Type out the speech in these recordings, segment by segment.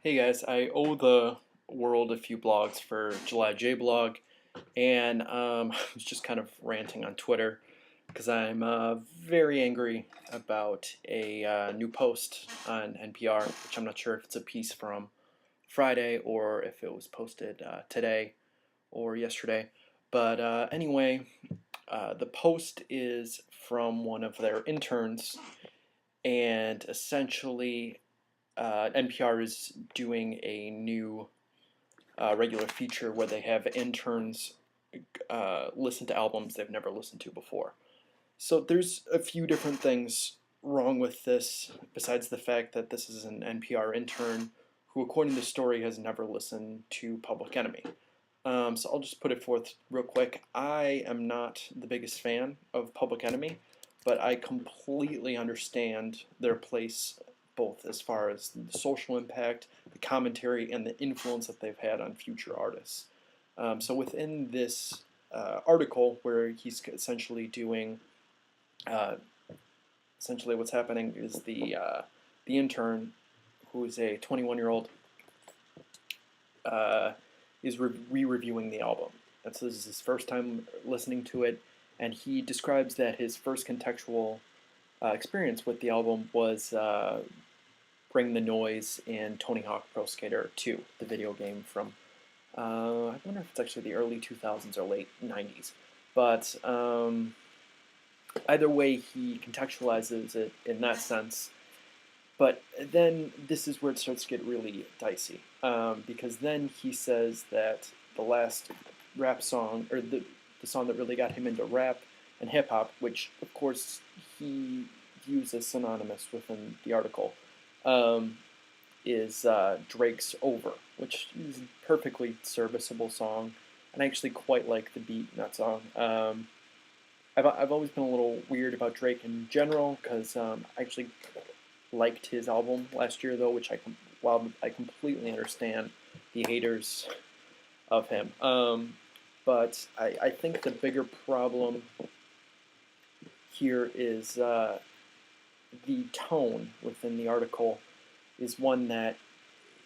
Hey guys, I owe the world a few blogs for July J blog, and I was just kind of ranting on Twitter because I'm very angry about a new post on NPR, which I'm not sure if it's a piece from Friday or if it was posted today or yesterday. But anyway, the post is from one of their interns, and essentially, NPR is doing a new regular feature where they have interns listen to albums they've never listened to before. So there's a few different things wrong with this, besides the fact that this is an NPR intern who, according to the story, has never listened to Public Enemy. So I'll just put it forth real quick. I am not the biggest fan of Public Enemy, but I completely understand their place both as far as the social impact, the commentary, and the influence that they've had on future artists. So within this article, where he's essentially doing, uh, essentially what's happening is the intern, who is a 21-year-old, uh, is re-reviewing the album. And so this is his first time listening to it, and he describes that his first contextual experience with the album was Bring the Noise in Tony Hawk Pro Skater 2, the video game from, I wonder if it's actually the early 2000s or late 90s. But either way, he contextualizes it in that sense. But then this is where it starts to get really dicey, because then he says that the last rap song, or the song that really got him into rap and hip hop, which of course he views as synonymous within the article, um, is Drake's Over, which is a perfectly serviceable song, and I actually quite like the beat in that song. I've always been a little weird about Drake in general because I actually liked his album last year though, which while I completely understand the haters of him. But I think the bigger problem here is the tone within the article is one that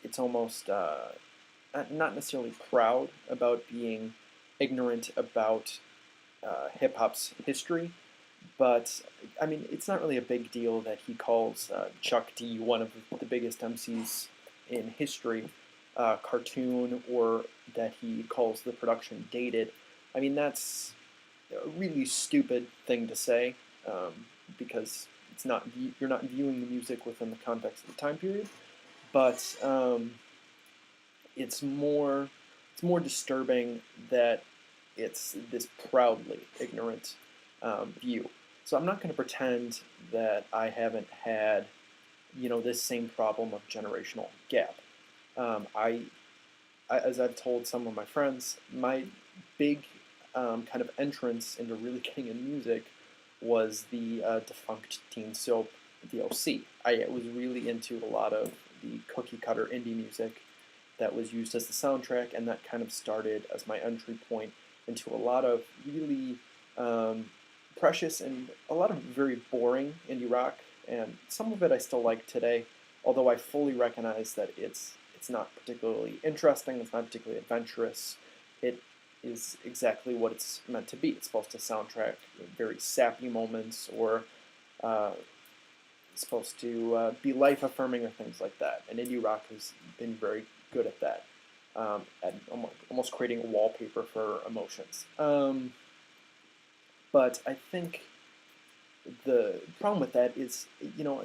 it's almost not necessarily proud about being ignorant about hip hop's history, but I mean, it's not really a big deal that he calls Chuck D one of the biggest MCs in history, cartoon, or that he calls the production dated. I mean, that's a really stupid thing to say, because it's not you're not viewing the music within the context of the time period. But it's more it's more disturbing that it's this proudly ignorant view. So I'm not going to pretend that I haven't had, this same problem of generational gap. As I've told some of my friends, my big kind of entrance into really getting into music was the defunct teen soap, The OC. I was really into a lot of the cookie cutter indie music that was used as the soundtrack, and that kind of started as my entry point into a lot of really precious and a lot of very boring indie rock, and some of it I still like today, although I fully recognize that it's not particularly interesting, it's not particularly adventurous. It is exactly what it's meant to be. It's supposed to soundtrack very sappy moments, or uh, supposed to be life affirming or things like that. And indie rock has been very good at that, at almost creating a wallpaper for emotions. But I think the problem with that is,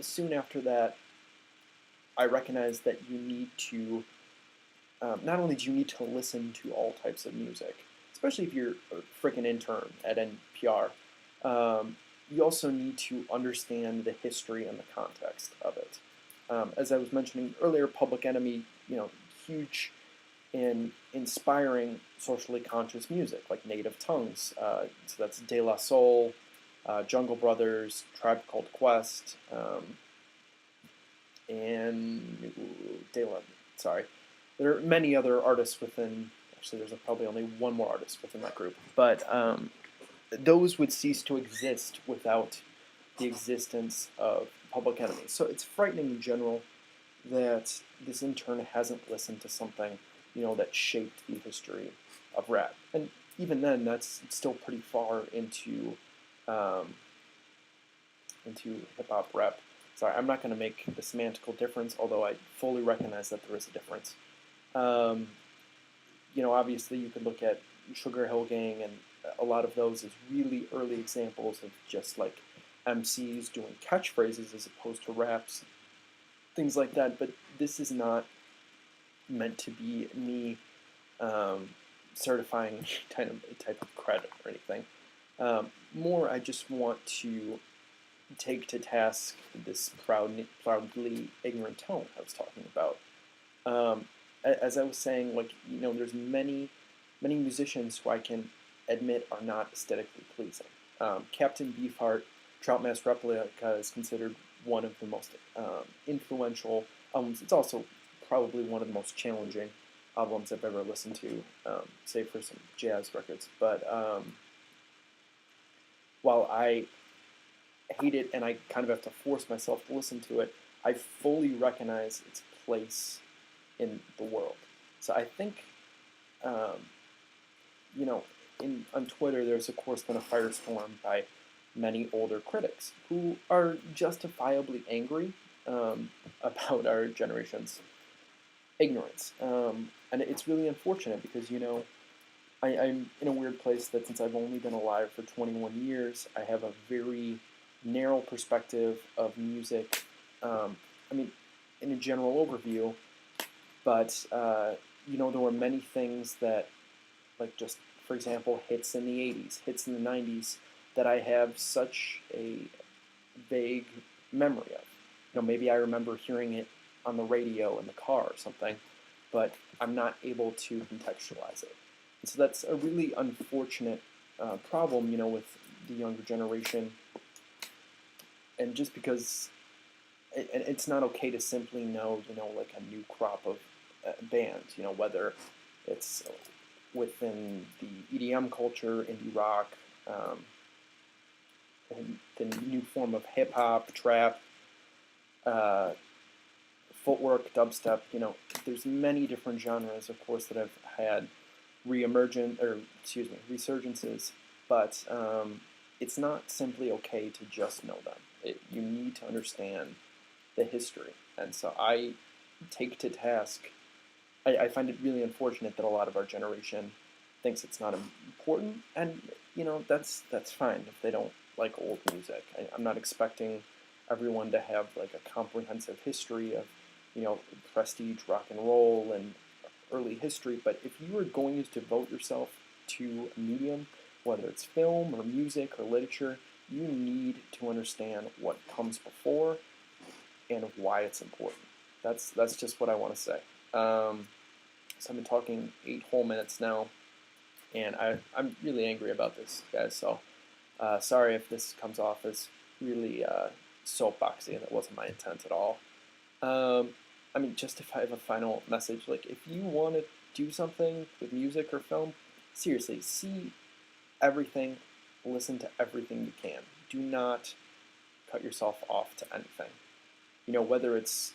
soon after that, I recognize that you need to, not only do you need to listen to all types of music, especially if you're a freaking intern at NPR, you also need to understand the history and the context of it. As I was mentioning earlier, Public Enemy, huge in inspiring socially conscious music like Native Tongues. So that's De La Soul, Jungle Brothers, Tribe Called Quest, and De La. Sorry, there are many other artists within. Actually, there's probably only one more artist within that group, but those would cease to exist without the existence of Public Enemy. So it's frightening in general that this intern hasn't listened to something, that shaped the history of rap. And even then, that's still pretty far um, into hip hop rap. Sorry, I'm not going to make the semantical difference, although I fully recognize that there is a difference. Um, Obviously you could look at Sugar Hill Gang, and a lot of those as really early examples of just like MCs doing catchphrases as opposed to raps, things like that. But this is not meant to be me um, certifying type of credit or anything. More, I just want to take to task this proudly ignorant tone I was talking about. Um, as I was saying, like, there's many musicians who I can admit are not aesthetically pleasing. Captain Beefheart, Trout Mask Replica is considered one of the most influential albums. It's also probably one of the most challenging albums I've ever listened to, save for some jazz records. But while I hate it and I kind of have to force myself to listen to it, I fully recognize its place in the world. So I think, um, on Twitter, there's of course been a firestorm by many older critics who are justifiably angry about our generation's ignorance. And it's really unfortunate because, I'm in a weird place that since I've only been alive for 21 years, I have a very narrow perspective of music. I mean, in a general overview, but there were many things that, like, just for example, hits in the '80s, hits in the '90s, that I have such a vague memory of. Maybe I remember hearing it on the radio in the car or something, but I'm not able to contextualize it. And so that's a really unfortunate problem, with the younger generation. And just because it's not okay to simply know, like a new crop of bands, whether it's within the EDM culture, indie rock, and the new form of hip hop, trap, uh, footwork, dubstep. There's many different genres, of course, that have had resurgences, but it's not simply okay to just know them. You need to understand the history, and so I take to task. I find it really unfortunate that a lot of our generation thinks it's not important, and that's fine if they don't like old music. I'm not expecting everyone to have like a comprehensive history of prestige rock and roll and early history, but if you are going to devote yourself to a medium, whether it's film or music or literature, you need to understand what comes before and why it's important. That's just what I want to say. So I've been talking 8 whole minutes now, and I'm really angry about this, guys. So sorry if this comes off as really soapboxy. That wasn't my intent at all. Just if I have a final message, like if you want to do something with music or film, seriously, see everything, listen to everything you can. Do not cut yourself off to anything. Whether it's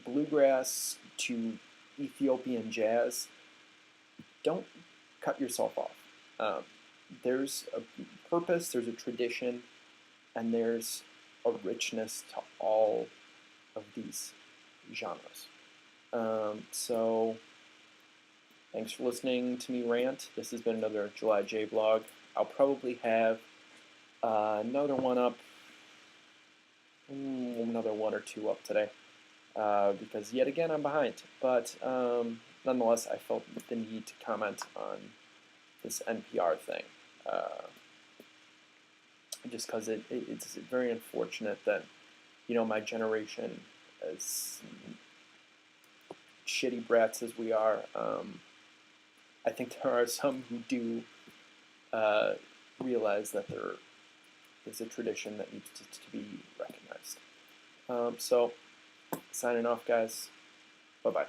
bluegrass to Ethiopian jazz, don't cut yourself off. There's a purpose, there's a tradition, and there's a richness to all of these genres. So, thanks for listening to me rant. This has been another July J blog. I'll probably have another one up, another one or two up today, because yet again I'm behind. But nonetheless, I felt the need to comment on this NPR thing, just because it's very unfortunate that my generation, as shitty brats as we are, I think there are some who do realize that there is a tradition that needs to be recognized. So, signing off, guys. Bye-bye.